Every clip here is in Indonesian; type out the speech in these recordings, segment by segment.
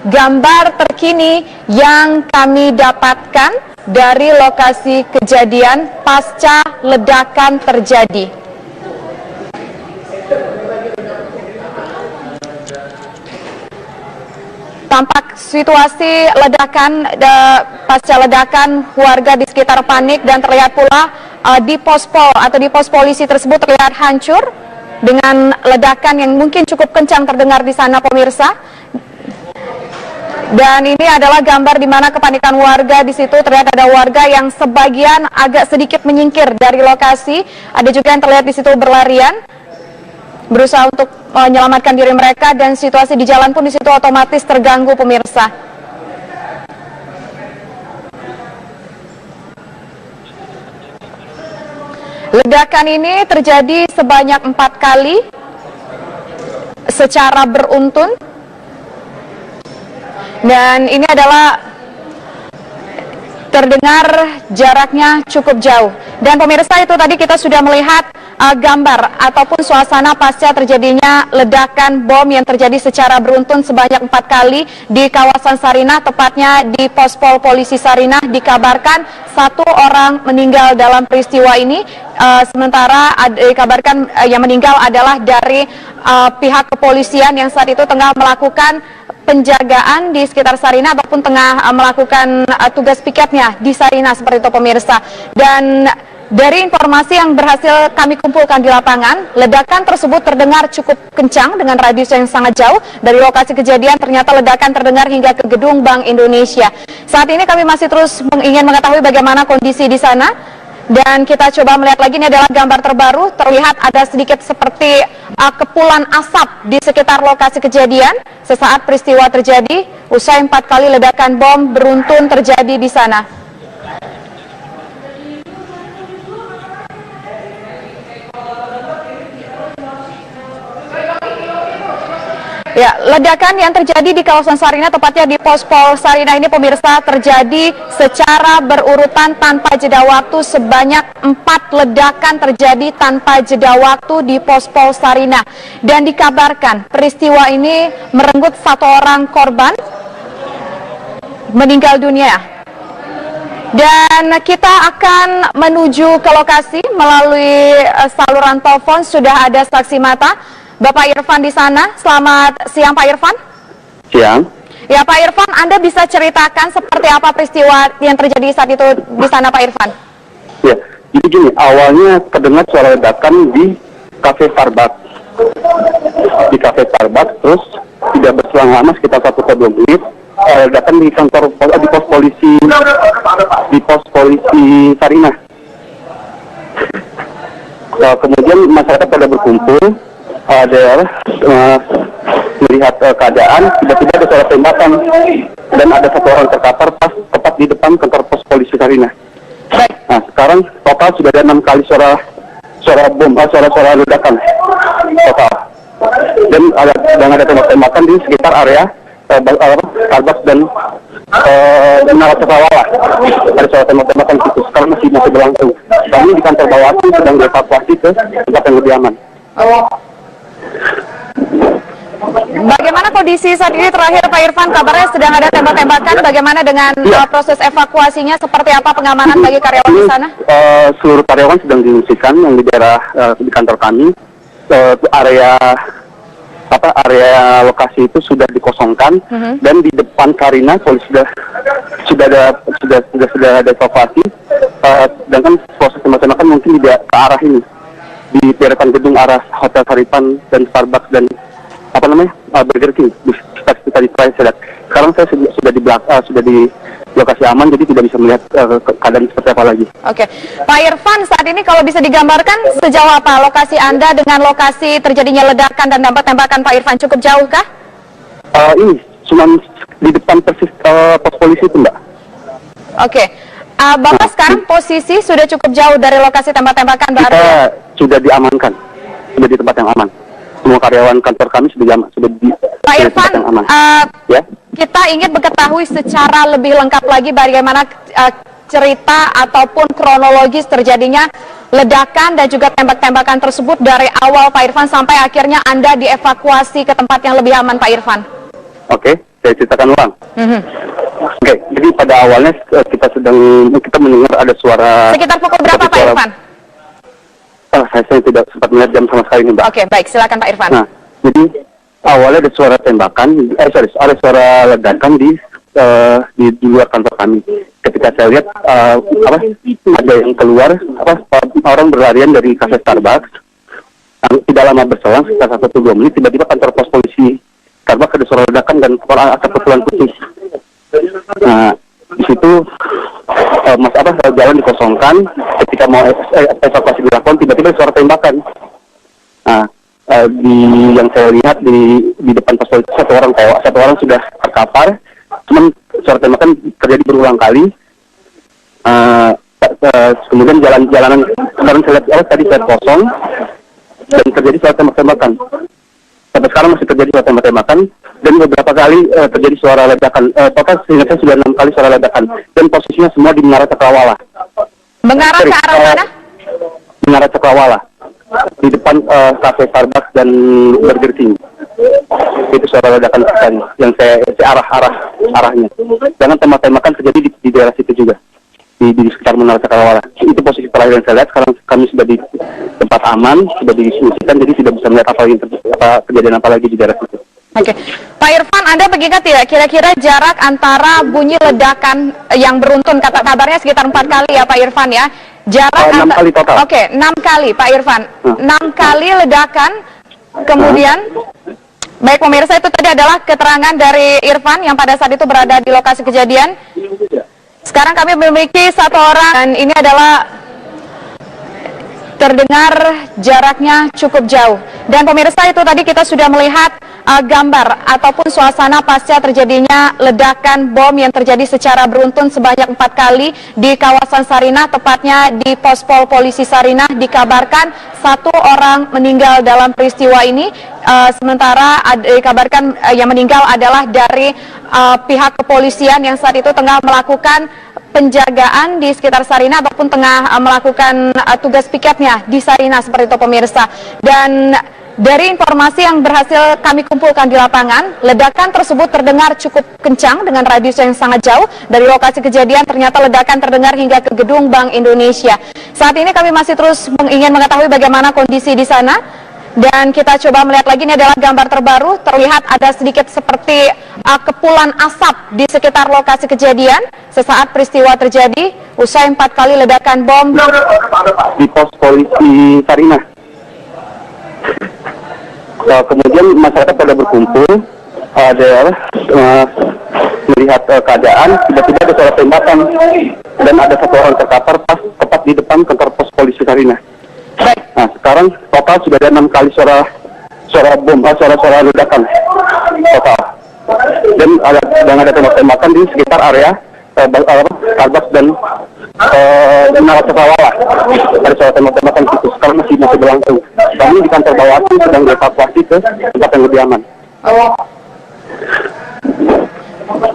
gambar terkini yang kami dapatkan dari lokasi kejadian pasca ledakan terjadi. Tampak situasi ledakan, pasca ledakan warga di sekitar panik dan terlihat pula di pospol atau di pos polisi tersebut terlihat hancur dengan ledakan yang mungkin cukup kencang terdengar di sana pemirsa. Dan ini adalah gambar di mana kepanikan warga di situ. Terlihat ada warga yang sebagian agak sedikit menyingkir dari lokasi. Ada juga yang terlihat di situ berlarian, berusaha untuk menyelamatkan diri mereka, dan situasi di jalan pun di situ otomatis terganggu pemirsa. Ledakan ini terjadi sebanyak 4 kali secara beruntun, dan ini adalah terdengar jaraknya cukup jauh. Dan pemirsa, itu tadi kita sudah melihat gambar ataupun suasana pasca terjadinya ledakan bom yang terjadi secara beruntun sebanyak 4 kali di kawasan Sarinah, tepatnya di Pospol Polisi Sarinah. Dikabarkan 1 orang meninggal dalam peristiwa ini, sementara dikabarkan yang meninggal adalah dari pihak kepolisian yang saat itu tengah melakukan penjagaan di sekitar Sarinah ataupun tengah melakukan tugas piketnya di Sarinah, seperti itu pemirsa. Dan dari informasi yang berhasil kami kumpulkan di lapangan, ledakan tersebut terdengar cukup kencang dengan radius yang sangat jauh dari lokasi kejadian. Ternyata ledakan terdengar hingga ke gedung Bank Indonesia. Saat ini kami masih terus ingin mengetahui bagaimana kondisi di sana, dan kita coba melihat lagi. Ini adalah gambar terbaru. Terlihat ada sedikit seperti kepulan asap di sekitar lokasi kejadian sesaat peristiwa terjadi, usai 4 kali ledakan bom beruntun terjadi di sana. Ya, ledakan yang terjadi di kawasan Sarinah, tepatnya di Pospol Sarinah ini pemirsa, terjadi secara berurutan tanpa jeda waktu. Sebanyak 4 ledakan terjadi tanpa jeda waktu di Pospol Sarinah. Dan dikabarkan peristiwa ini merenggut 1 orang korban meninggal dunia. Dan kita akan menuju ke lokasi melalui saluran telepon. Sudah ada saksi mata, Bapak Irfan di sana. Selamat siang Pak Irfan. Siang. Ya Pak Irfan, Anda bisa ceritakan seperti apa peristiwa yang terjadi saat itu di sana Pak Irfan? Ya, jadi gini, awalnya terdengar suara ledakan di Cafe Starbucks. Di Cafe Starbucks, terus tidak berselang lama, sekitar 1-2 menit, ledakan di kantor, di pos polisi Sarinah. Kemudian masyarakat pada berkumpul, melihat keadaan, tiba-tiba ada suara tembakan dan ada 1 orang terkapar tepat di depan kantor pos polisi Sarinah. Nah, sekarang total sudah ada 6 kali suara ledakan total, dan ada tembak-tembakan di sekitar area Starbucks dan Menara Cakrawala. Ada suara tembak-tembakan itu sekarang masih berlangsung. Kami di kantor Bawaslu sedang dievakuasi ke tempat yang lebih aman. Bagaimana kondisi saat ini terakhir Pak Irfan? Kabarnya sedang ada tembak-tembakan. Bagaimana dengan proses evakuasinya? Seperti apa pengamanan bagi karyawan di sana? Seluruh karyawan sedang diungsikan yang di daerah di kantor kami. Area lokasi itu sudah dikosongkan, dan di depan Sarinah polisi sudah ada evakuasi. Sedangkan proses tembak-tembakan mungkin tidak ke arah ini, di deretan gedung arah Hotel Saripan dan Starbucks dan Burger King di tadi saya. Sekarang saya sudah di lokasi aman, jadi tidak bisa melihat keadaan seperti apa lagi. Oke, Pak Irfan, saat ini kalau bisa digambarkan sejauh apa lokasi Anda dengan lokasi terjadinya ledakan dan tembakan Pak Irfan, cukup jauh kah? Ini cuma di depan persis pos polisi itu, Mbak. Oke. Bapak sekarang posisi sudah cukup jauh dari lokasi tembak-tembakan berarti? Kita sudah diamankan, sudah di tempat yang aman. Semua karyawan kantor kami sudah di Pak Irfan, tempat yang aman. Kita ingin mengetahui secara lebih lengkap lagi bagaimana cerita ataupun kronologis terjadinya ledakan dan juga tembak-tembakan tersebut dari awal Pak Irfan sampai akhirnya Anda dievakuasi ke tempat yang lebih aman Pak Irfan. Oke, saya ceritakan ulang. Oke, jadi pada awalnya kita mendengar ada suara. Sekitar pukul berapa Pak Irfan? Saya tidak sempat melihat jam sama sekali nih, Mbak. Oke, baik, silakan Pak Irfan. Nah, jadi awalnya ada suara tembakan, ada suara ledakan di luar kantor kami. Ketika saya lihat ada yang keluar, orang berlarian dari kafe Starbucks. Tidak lama berselang, sekitar 1-2 menit, tiba-tiba kantor pos polisi Starbucks ada suara ledakan dan asap kepulan putih. Nah, di situ jalan dikosongkan. Ketika mau evakuasi dilakukan, tiba-tiba suara tembakan. Nah, yang saya lihat di depan pos polisi satu orang tewas, satu orang sudah terkapar. Cuman suara tembakan terjadi berulang kali. Kemudian jalanan kemarin saya lihat tadi saya kosong dan terjadi suara tembak-tembakan. Sampai sekarang masih terjadi suara tembak-tembakan dan beberapa kali terjadi suara ledakan. Total seingat saya sudah 6 kali suara ledakan dan posisinya semua di Menara Cakrawala. Mengarah ke arah mana? Menara Cakrawala, di depan kafe Starbucks dan Burger King. Itu suara ledakan yang saya arahnya. Jangan tembak-tembakan terjadi di daerah situ juga. Di sekitar Menara Cakrawala. Itu posisi terakhir yang saya lihat. Sekarang kami sudah di tempat aman, sudah didistribusikan, jadi tidak bisa melihat kejadian apa lagi di daerah situ. Oke, Pak Irfan, Anda mengingat tidak kira-kira jarak antara bunyi ledakan yang beruntun, kata kabarnya sekitar 4 kali ya Pak Irfan ya? Jarak 6 kali total. Oke, 6 kali Pak Irfan. 6 kali ledakan, kemudian baik pemirsa, itu tadi adalah keterangan dari Irfan yang pada saat itu berada di lokasi kejadian. Sekarang kami memiliki satu orang dan ini adalah terdengar jaraknya cukup jauh. Dan pemirsa, itu tadi kita sudah melihat gambar ataupun suasana pasca terjadinya ledakan bom yang terjadi secara beruntun sebanyak 4 kali di kawasan Sarinah, tepatnya di Pospol Polisi Sarinah. Dikabarkan 1 orang meninggal dalam peristiwa ini, sementara dikabarkan yang meninggal adalah dari pihak kepolisian yang saat itu tengah melakukan penjagaan di sekitar Sarinah ataupun tengah melakukan tugas piketnya di Sarinah, seperti itu pemirsa. Dan dari informasi yang berhasil kami kumpulkan di lapangan, ledakan tersebut terdengar cukup kencang dengan radius yang sangat jauh dari lokasi kejadian. Ternyata ledakan terdengar hingga ke gedung Bank Indonesia. Saat ini kami masih terus ingin mengetahui bagaimana kondisi di sana. Dan kita coba melihat lagi, ini adalah gambar terbaru. Terlihat ada sedikit seperti kepulan asap di sekitar lokasi kejadian sesaat peristiwa terjadi, usai 4 kali ledakan bom di pos polisi Sarinah. Kemudian masyarakat pada berkumpul, melihat keadaan, tiba-tiba ada suara tembakan dan ada 1 orang terkapar tepat di depan kantor pos polisi Sarinah. Nah, sekarang total sudah ada 6 kali suara ledakan total. Dan ada tembak-tembakan di sekitar area Starbucks dan Menara Cakrawala. Ada suara tembak-tembakan di situ. Sekarang masih berlangsung. Kami di kantor Bawaslu sedang dievakuasi ke tempat yang lebih aman.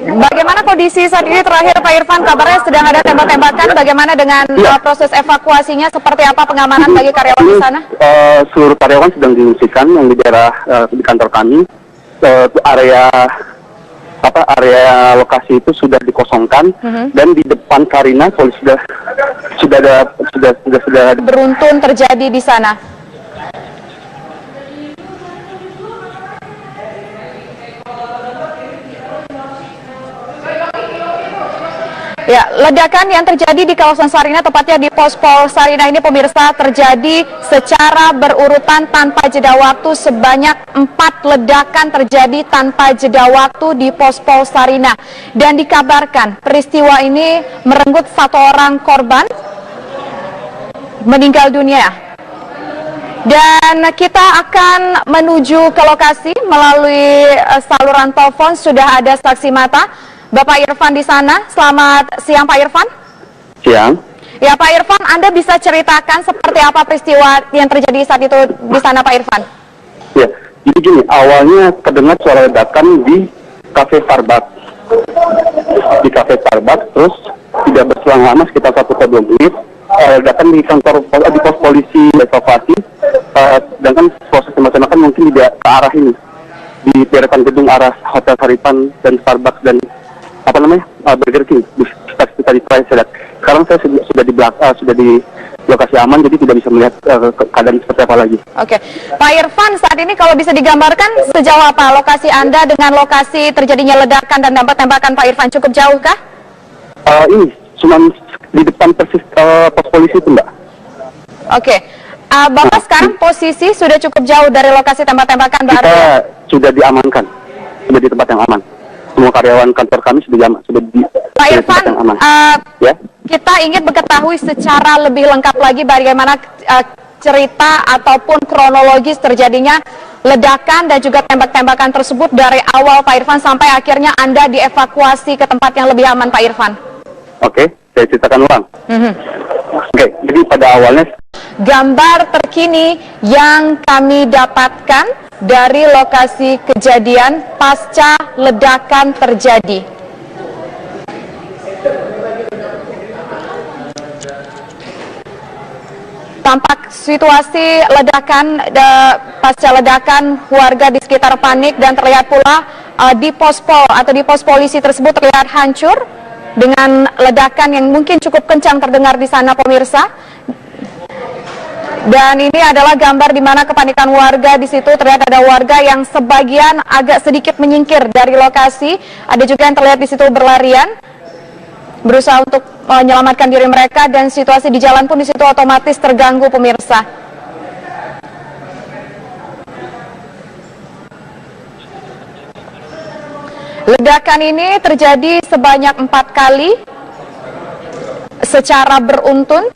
Bagaimana kondisi saat ini terakhir Pak Irfan? Kabarnya sedang ada tembak-tembakan. Bagaimana dengan proses evakuasinya? Seperti apa pengamanan bagi karyawan di sana? Seluruh karyawan sedang diungsikan yang di daerah di kantor kami. Area lokasi itu sudah dikosongkan dan di depan Sarinah polisi sudah ada beruntun terjadi di sana. Ya, ledakan yang terjadi di kawasan Sarinah, tepatnya di Pospol Sarinah ini pemirsa, terjadi secara berurutan tanpa jeda waktu. Sebanyak 4 ledakan terjadi tanpa jeda waktu di Pospol Sarinah. Dan dikabarkan peristiwa ini merenggut 1 orang korban meninggal dunia. Dan kita akan menuju ke lokasi melalui saluran telepon. Sudah ada saksi mata, Bapak Irfan di sana. Selamat siang Pak Irfan. Siang. Ya Pak Irfan, Anda bisa ceritakan seperti apa peristiwa yang terjadi saat itu di sana Pak Irfan? Ya, jadi gini, awalnya terdengar suara ledakan di kafe Starbucks. Di kafe Starbucks, terus tidak berselang lama sekitar 1-2 menit, ledakan di pos polisi evakuasi, sedangkan proses tembakan mungkin tidak ke arah ini. di deretan gedung arah Hotel Saripan dan Starbucks dan Burger King di sekitar itu saya lihat. Sekarang saya sudah di lokasi aman, jadi tidak bisa melihat keadaan seperti apa lagi. Oke, Pak Irfan, saat ini kalau bisa digambarkan sejauh apa lokasi Anda dengan lokasi terjadinya ledakan dan dampak tembakan, Pak Irfan, cukup jauh kah? Ini cuma di depan persis pos polisi itu, Mbak. Oke, Bapak sekarang posisi sudah cukup jauh dari lokasi tembak-tembakan berarti? Kita sudah diamankan, sudah di tempat yang aman. Semua karyawan kantor kami sudah di Pak Irfan, yang aman. Ya? Kita ingin mengetahui secara lebih lengkap lagi bagaimana cerita ataupun kronologis terjadinya ledakan dan juga tembak-tembakan tersebut dari awal Pak Irfan sampai akhirnya Anda dievakuasi ke tempat yang lebih aman, Pak Irfan. Oke, saya ceritakan ulang. Oke, jadi pada awalnya gambar terkini yang kami dapatkan dari lokasi kejadian pasca ledakan terjadi. Tampak situasi ledakan pasca ledakan, warga di sekitar panik dan terlihat pula di pospol atau di pos polisi tersebut terlihat hancur dengan ledakan yang mungkin cukup kencang terdengar di sana, pemirsa. Dan ini adalah gambar di mana kepanikan warga di situ. Terlihat ada warga yang sebagian agak sedikit menyingkir dari lokasi. Ada juga yang terlihat di situ berlarian, berusaha untuk menyelamatkan diri mereka, dan situasi di jalan pun di situ otomatis terganggu, pemirsa. Ledakan ini terjadi sebanyak 4 kali secara beruntun.